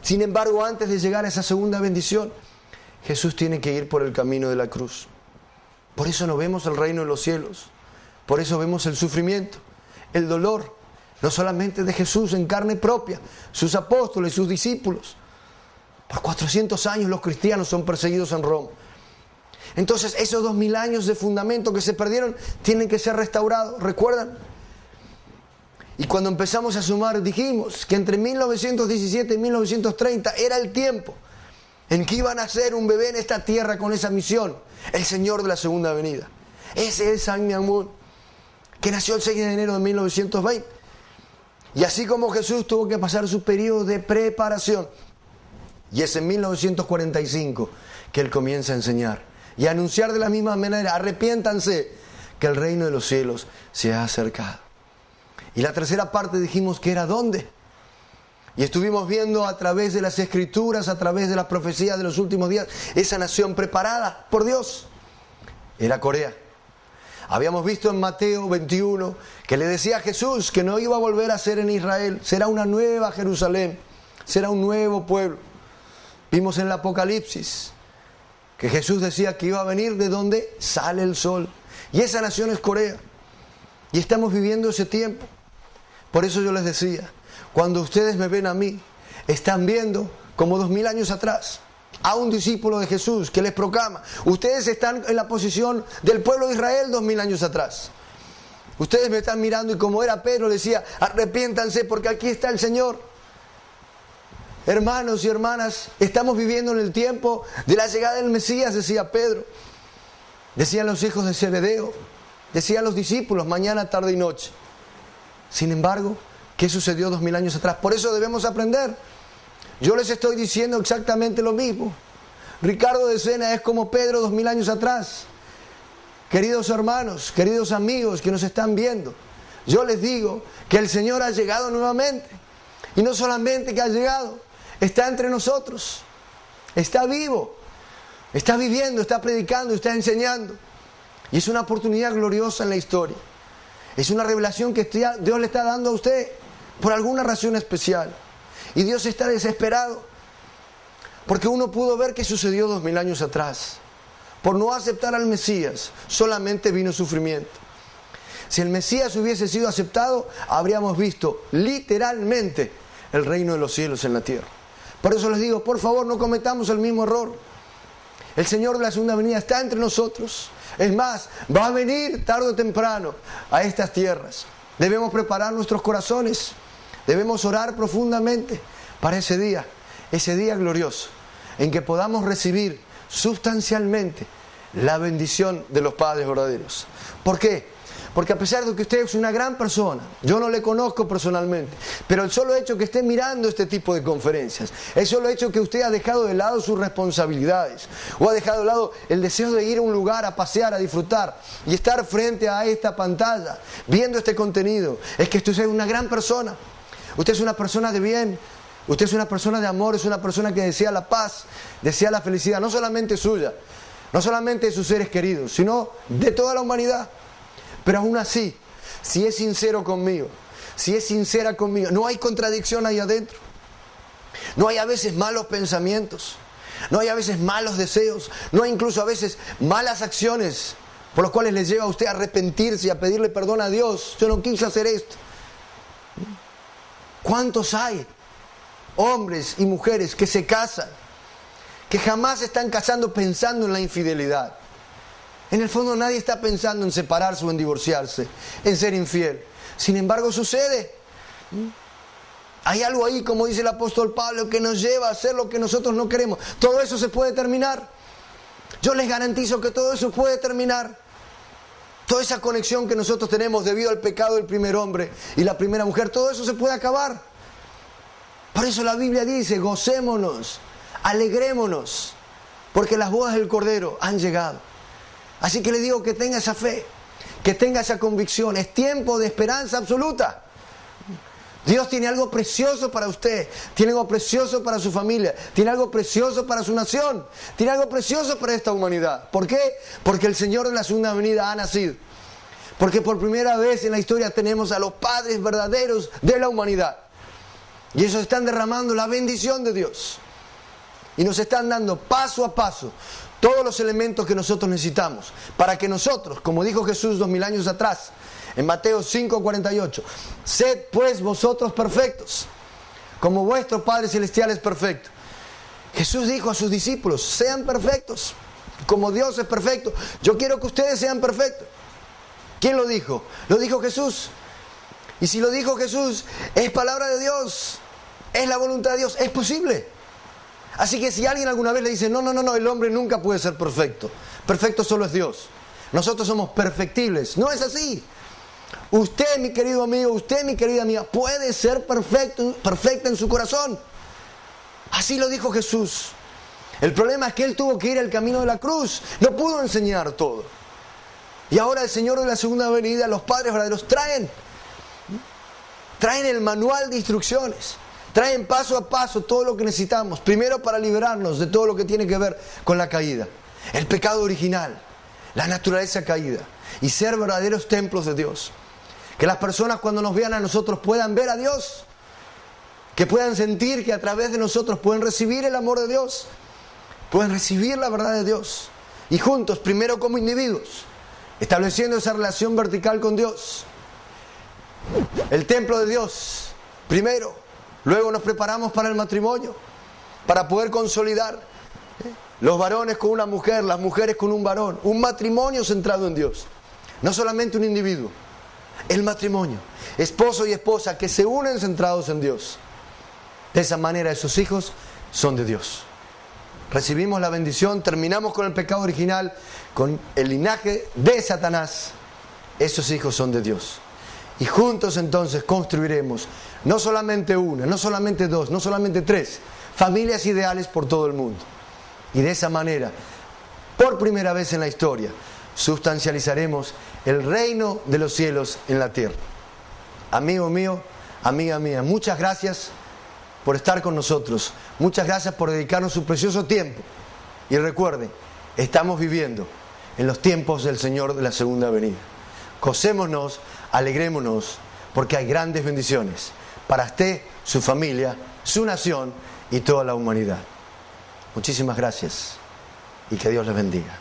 Sin embargo, antes de llegar a esa segunda bendición, Jesús tiene que ir por el camino de la cruz. Por eso no vemos el reino de los cielos. Por eso vemos el sufrimiento, el dolor, no solamente de Jesús en carne propia, sus apóstoles, sus discípulos. Por 400 años los cristianos son perseguidos en Roma. Entonces esos 2000 años de fundamento que se perdieron tienen que ser restaurados, ¿recuerdan? Y cuando empezamos a sumar dijimos que entre 1917 y 1930 era el tiempo en que iba a nacer un bebé en esta tierra con esa misión, el Señor de la segunda venida. Ese es San Miamón, que nació el 6 de enero de 1920. Y así como Jesús tuvo que pasar su periodo de preparación, y es en 1945 que Él comienza a enseñar y a anunciar de la misma manera, arrepiéntanse, que el reino de los cielos se ha acercado. Y la tercera parte dijimos que era ¿dónde? Y estuvimos viendo a través de las Escrituras, a través de las profecías de los últimos días, esa nación preparada por Dios. Era Corea. Habíamos visto en Mateo 21 que le decía a Jesús que no iba a volver a ser en Israel, será una nueva Jerusalén, será un nuevo pueblo. Vimos en el Apocalipsis que Jesús decía que iba a venir de donde sale el sol. Y esa nación es Corea. Y estamos viviendo ese tiempo. Por eso yo les decía, cuando ustedes me ven a mí, están viendo como 2000 años atrás a un discípulo de Jesús que les proclama. Ustedes están en la posición del pueblo de Israel 2000 años atrás. Ustedes me están mirando y como era Pedro, le decía, arrepiéntanse porque aquí está el Señor. Hermanos y hermanas, estamos viviendo en el tiempo de la llegada del Mesías, decía Pedro. Decían los hijos de Zebedeo, decían los discípulos, mañana, tarde y noche. Sin embargo, ¿qué sucedió 2000 años atrás? Por eso debemos aprender. Yo les estoy diciendo exactamente lo mismo. Ricardo de Sena es como Pedro 2000 años atrás. Queridos hermanos, queridos amigos que nos están viendo, yo les digo que el Señor ha llegado nuevamente. Y no solamente que ha llegado, está entre nosotros. Está vivo, está viviendo, está predicando, está enseñando. Y es una oportunidad gloriosa en la historia. Es una revelación que Dios le está dando a usted por alguna razón especial. Y Dios está desesperado porque uno pudo ver qué sucedió 2000 años atrás. Por no aceptar al Mesías, solamente vino sufrimiento. Si el Mesías hubiese sido aceptado, habríamos visto literalmente el reino de los cielos en la tierra. Por eso les digo, por favor, no cometamos el mismo error. El Señor de la segunda venida está entre nosotros. Es más, va a venir tarde o temprano a estas tierras. Debemos preparar nuestros corazones. Debemos orar profundamente para ese día glorioso, en que podamos recibir sustancialmente la bendición de los padres verdaderos. ¿Por qué? Porque a pesar de que usted es una gran persona, yo no le conozco personalmente, pero el solo hecho que esté mirando este tipo de conferencias, el solo hecho que usted ha dejado de lado sus responsabilidades, o ha dejado de lado el deseo de ir a un lugar a pasear, a disfrutar, y estar frente a esta pantalla, viendo este contenido, es que usted es una gran persona. Usted es una persona de bien, usted es una persona de amor, es una persona que desea la paz, desea la felicidad, no solamente suya, no solamente de sus seres queridos, sino de toda la humanidad. Pero aún así, si es sincero conmigo, si es sincera conmigo, no hay contradicción ahí adentro. No hay a veces malos pensamientos, no hay a veces malos deseos, no hay incluso a veces malas acciones por las cuales le lleva a usted a arrepentirse y a pedirle perdón a Dios. Yo no quise hacer esto. ¿Cuántos hay? Hombres y mujeres que se casan, que jamás están casando pensando en la infidelidad. En el fondo nadie está pensando en separarse o en divorciarse, en ser infiel. Sin embargo sucede. Hay algo ahí, como dice el apóstol Pablo, que nos lleva a hacer lo que nosotros no queremos. Todo eso se puede terminar. Yo les garantizo que todo eso puede terminar. Toda esa conexión que nosotros tenemos debido al pecado del primer hombre y la primera mujer, todo eso se puede acabar. Por eso la Biblia dice, gocémonos, alegrémonos, porque las bodas del Cordero han llegado. Así que le digo que tenga esa fe, que tenga esa convicción. Es tiempo de esperanza absoluta. Dios tiene algo precioso para usted, tiene algo precioso para su familia, tiene algo precioso para su nación, tiene algo precioso para esta humanidad. ¿Por qué? Porque el Señor de la segunda venida ha nacido. Porque por primera vez en la historia tenemos a los padres verdaderos de la humanidad. Y ellos están derramando la bendición de Dios. Y nos están dando paso a paso todos los elementos que nosotros necesitamos para que nosotros, como dijo Jesús 2000 años atrás, en Mateo 5:48, sed pues vosotros perfectos, como vuestro Padre Celestial es perfecto. Jesús dijo a sus discípulos, sean perfectos, como Dios es perfecto. Yo quiero que ustedes sean perfectos. ¿Quién lo dijo? Lo dijo Jesús. Y si lo dijo Jesús, es palabra de Dios, es la voluntad de Dios, es posible. Así que si alguien alguna vez le dice, no, el hombre nunca puede ser perfecto. Perfecto solo es Dios. Nosotros somos perfectibles. No es así. Usted, mi querido amigo, usted, mi querida amiga, puede ser perfecta en su corazón. Así lo dijo Jesús. El problema es que Él tuvo que ir al camino de la cruz. No pudo enseñar todo. Y ahora el Señor de la segunda venida, los padres verdaderos, traen el manual de instrucciones. Traen paso a paso todo lo que necesitamos. Primero para liberarnos de todo lo que tiene que ver con la caída. El pecado original. La naturaleza caída. Y ser verdaderos templos de Dios. Que las personas cuando nos vean a nosotros puedan ver a Dios. Que puedan sentir que a través de nosotros pueden recibir el amor de Dios. Pueden recibir la verdad de Dios. Y juntos, primero como individuos, estableciendo esa relación vertical con Dios. El templo de Dios, primero. Luego nos preparamos para el matrimonio, para poder consolidar los varones con una mujer, las mujeres con un varón. Un matrimonio centrado en Dios. No solamente un individuo. el matrimonio, esposo y esposa que se unen centrados en Dios. De esa manera esos hijos son de Dios. Recibimos la bendición, terminamos con el pecado original, con el linaje de Satanás. Esos hijos son de Dios. Y juntos entonces construiremos no solamente una, no solamente dos, no solamente tres familias ideales por todo el mundo. Y de esa manera, por primera vez en la historia, sustancializaremos el reino de los cielos en la tierra. Amigo mío, amiga mía, muchas gracias por estar con nosotros. Muchas gracias por dedicarnos su precioso tiempo. Y recuerden, estamos viviendo en los tiempos del Señor de la segunda venida. Gocémonos, alegrémonos, porque hay grandes bendiciones para usted, su familia, su nación y toda la humanidad. Muchísimas gracias y que Dios les bendiga.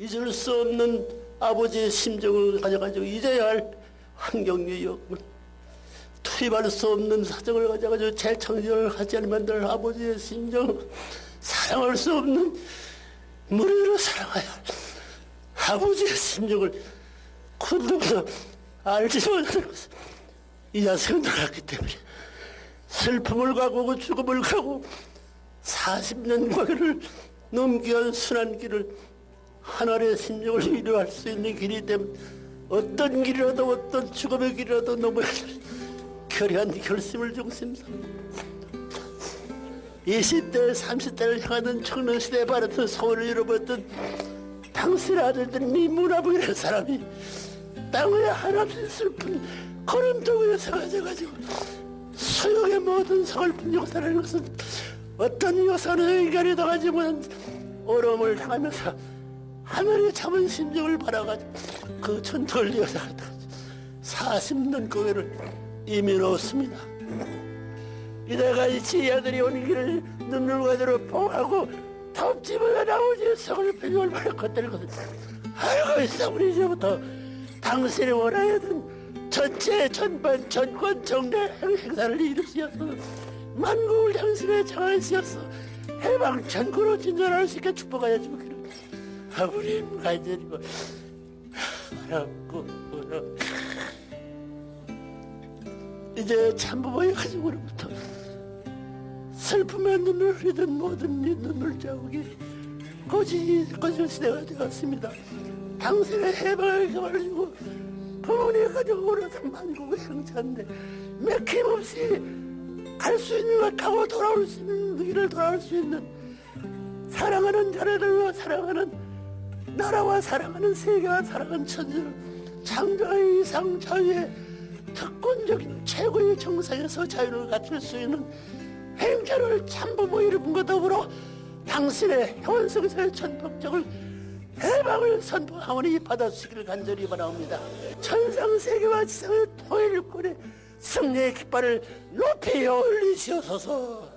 잊을 수 없는 아버지의 심정을 가져가지고 잊어야 할 환경이었군. 투입할 수 없는 사정을 가져가지고 재창조를 하지 않으면 될 아버지의 심정, 사랑할 수 없는 무리로 사랑하여 아버지의 심정을 군도보다 알지 못하는 것은 이 자식은 놀랐기 때문에 슬픔을 가고 죽음을 가고 40년 과거를 넘겨야 순한 길을 하나님의 심정을 위로할 수 있는 길이 되면 어떤 길이라도 어떤 죽음의 길이라도 넘어야 할 결의한 결심을 중심삼고 20대 30대를 향하는 청년시대에 바랬던 소원을 이뤄봤던 당신의 아들들이 미문화부이라는 사람이 땅의 한없이 슬픈 걸음돌 위에 서가지고 수용의 모든 서글픈 역사라는 것은 어떤 역사는 인간이 당하지 못한 어려움을 당하면서 하늘의 참은 심정을 바라가지고 그 전투를 이어나갔다 40년 거기를 이미 넣었습니다. 이래가 이 지혜들이 온 길을 눈물과대로 봉하고 덮집어야 아버지의 성을 배경을 바라 걷다는 것은 알고 있어. 우리 이제부터 당신이 원하였던 전체 전반 전권 정례 행사를 이루시어서 만국을 당신의 장하시어서 해방 전국으로 진전할 수 있게 축복하여 주기를 아버님 간절히고 바라고 이제 참부모의 가족으로부터 슬픔의 눈을 흘리던 모든 이 눈물 자국이 거짓 시대가 되었습니다. 당신의 해방을 가지고 부모님의 가족으로서 만국의 행차인데 맥힘없이 갈 수 있는 것 가고 돌아올 수 있는 길을 돌아올 수 있는 사랑하는 자녀들과 사랑하는 나라와 사랑하는 세계와 사랑하는 천지를 창조의 이상 자유의 특권적인 최고의 정상에서 자유를 갖출 수 있는 행자를 참부모 이름과 더불어 당신의 현성사의 전폭적을 해방을 선포하오니 받아주시기를 간절히 바라옵니다. 천상세계와 지상의 통일권의 승리의 깃발을 높이 올리시옵소서.